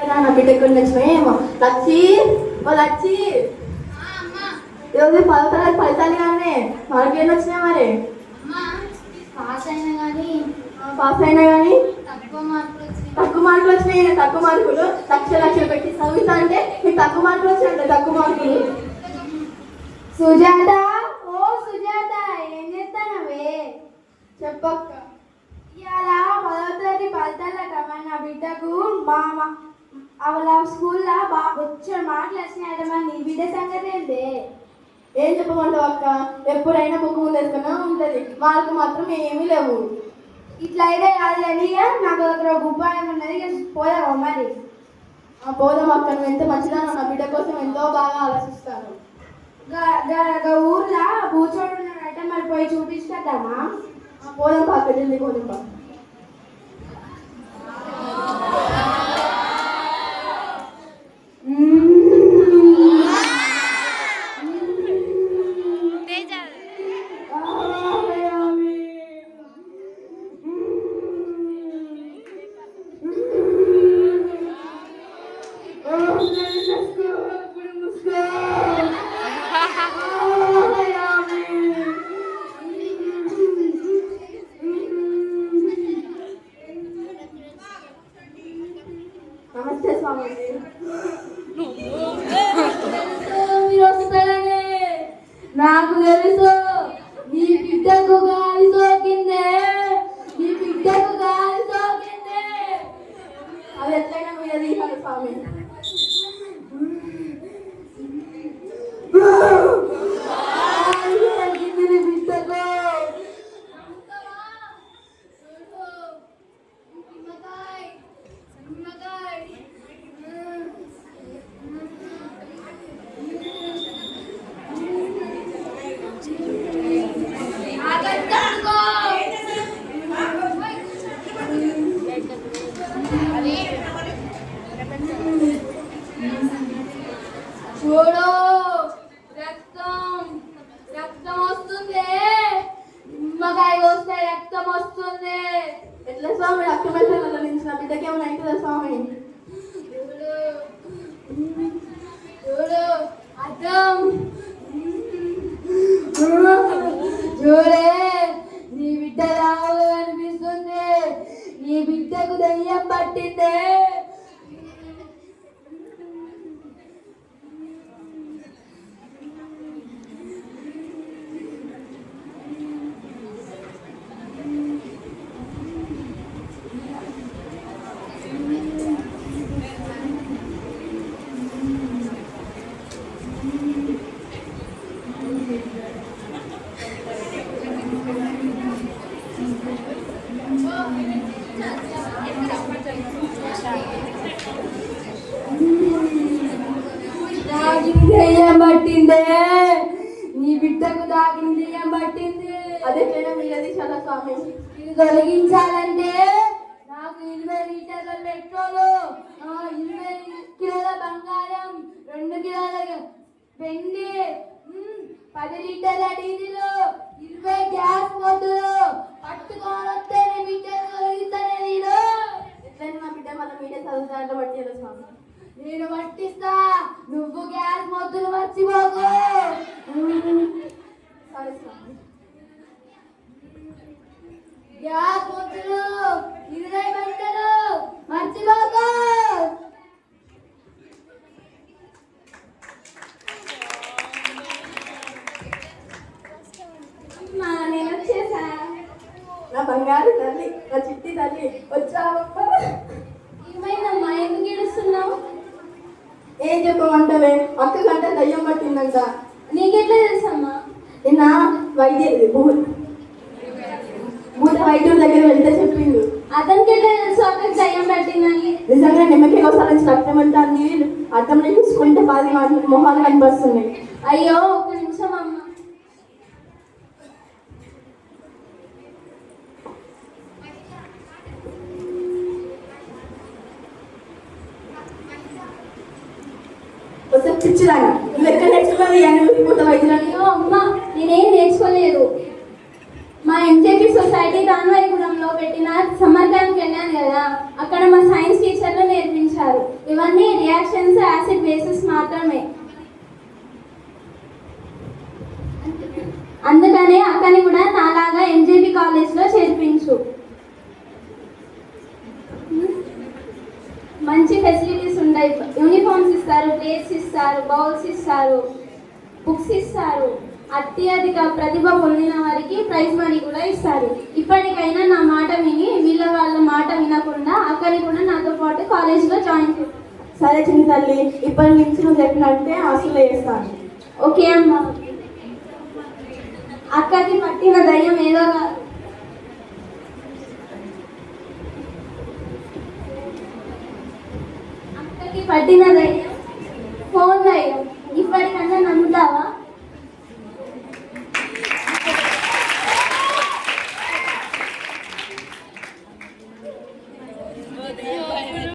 నా బిడ్డకు వచ్చినాయేమో లచ్చి ఓ లచ్చి ఈరోజు 10వ తరగతి ఫలితాలు కానీ మార్కులు ఎన్ని వచ్చినాయి మరి? పాస్ అయినా కానీ తక్కువ మార్కులు వచ్చినాయి. తక్కువ మార్కులు లక్షలు పెట్టి చదువుతా అంటే మీకు తక్కువ మార్కులు వచ్చినాయి. తక్కువ మార్కులు. సుజాత, ఓ సుజాత, ఏం చేస్తానవే? చెప్పక్క. ఇవాళ 10వ తరగతి ఫలితాలట. మరి నా బిడ్డకు వాళ్ళ స్కూల్లో బాగా వచ్చాడు మార్కులు వచ్చినాయట. మరి నీ బిడ్డ సంగతి ఏంటి? ఏం చెప్పమంటావు అక్క? ఎప్పుడైనా బుక్ ముందేసుకున్నా ఉంటుంది, మార్కు మాత్రం ఏమీ లేవు. ఇట్లా అయితే కాదు కానీ నాకు దగ్గర ఉపాయం ఉన్నది, పోదామా మరి? పోదాం అక్క. నువ్వు ఎంత మంచిదా, నా బిడ్డ కోసం ఎంతో బాగా ఆలోచిస్తాను. ఊర్లో కూర్చోడు ఉన్నాడట, మరి పోయి చూపించుకుందామా? పోదాం పాక, జల్దీ పోదాం పాక. నమస్తే స్వామి. మీరు వస్తారని నాకు తెలుసు. నీ బిడ్డకు గాలి సోకిందే, నీ బిడ్డకు గాలి సోకిందే. అది ఎట్లయినా మీరు తీయాలి స్వామి. చూడు, రక్తం రక్తం వస్తుంది. నిమ్మకాయ వస్తే రక్తం వస్తుంది. ఎట్లా స్వామి? రక్తం వెళ్తే నుంచి నా బిడ్డకి ఏమైనా అవుతుందా స్వామి? చూడు అర్థం. చూడే, నీ బిడ్డ రావు అనిపిస్తుంది. నీ బిడ్డకు దయ్యం పట్టిందే. దయ్యం పట్టిందే. నీ బిడ్డకు దాగిన దయ్యం పట్టింది. అదే మీరది చాలా స్వామి. ఇది తొలగించాలంటే నాకు 20 లీటర్ల పెట్రోలు, 20 కిలోల బంగారం, 2 కిలోల వెండి, 10 లీటర్ల డీజిల్, 20 గ్యాస్ మొద్దులు పట్టుకొని వస్తే నీ బిడ్డను తొలగిస్తానే. నేను ఎట్లయినా నా బిడ్డ మన మీడియా చదువుతారంటే పట్టియాలి స్వామి. నేను పట్టిస్తా, నువ్వు గ్యాస్ మొద్దులు మర్చిపోకు. సరే స్వామి. గ్యాస్ మొద్దులు 20 గంటలు మర్చిపోకు. నేను వచ్చేసా. నా బంగారు తల్లి, నా చిట్టి తల్లి వచ్చావమ్మా. ఏమైందమ్మా, ఎందుకు ఏడుస్తున్నావు? ఏం చెప్పమంటావే? అక్క గంట దయ్యం పట్టిందంట. నీకెట్లా తెలుసమ్మా? నిన్న భూత వైద్యుడి దగ్గర వెళ్తే చెప్పిండు. అతనికి ఎట్లా తెలుసు అక్కడికి దయ్యం పట్టిందని? నిజంగా నిమ్మకి ఒకసారి నుంచి రక్తం వెళ్తాంది. అర్థం చూసుకుంటే 10 మొహాలు కనిపిస్తున్నాయి. అయ్యో, ఒక్క నిమిషం అమ్మ. పిచ్చిదాన్ని నువ్వు ఎక్కడ నేర్చుకోవాలి? అమ్మ, నేనేం నేర్చుకోలేదు. మా ఎంజేపీ సొసైటీ రాన్వాయిగూడెంలో పెట్టిన సమ్మర్ క్యాంప్కి వెళ్ళాను కదా, అక్కడ మా సైన్స్ టీచర్లు నేర్పించారు. మంచి ఫెసిలిటీస్ ఉంటాయి. యూనిఫామ్స్ ఇస్తారు, ప్లేట్స్ ఇస్తారు, బౌల్స్ ఇస్తారు, బుక్స్ ఇస్తారు. అత్యధిక ప్రతిభ పొందిన వారికి ప్రైజ్ మనీ కూడా ఇస్తారు. ఇప్పటికైనా నా మాట విని వాళ్ళ మాట వినకుండా అక్కని కూడా నాతో పాటు కాలేజీలో జాయిన్ చేస్తాను. సరే చిన్న తల్లి, ఇప్పటి నుంచి నువ్వు చెప్పినట్టే హాస్టల్లో చేస్తాను. ఓకే అమ్మ. అక్కకి పట్టిన దయ్యం ఏదో కాదు. అక్కకి పట్టిన దయ్యం ఫోన్ దయ్యం. ఇప్పటికన్నా నమ్ముతావా?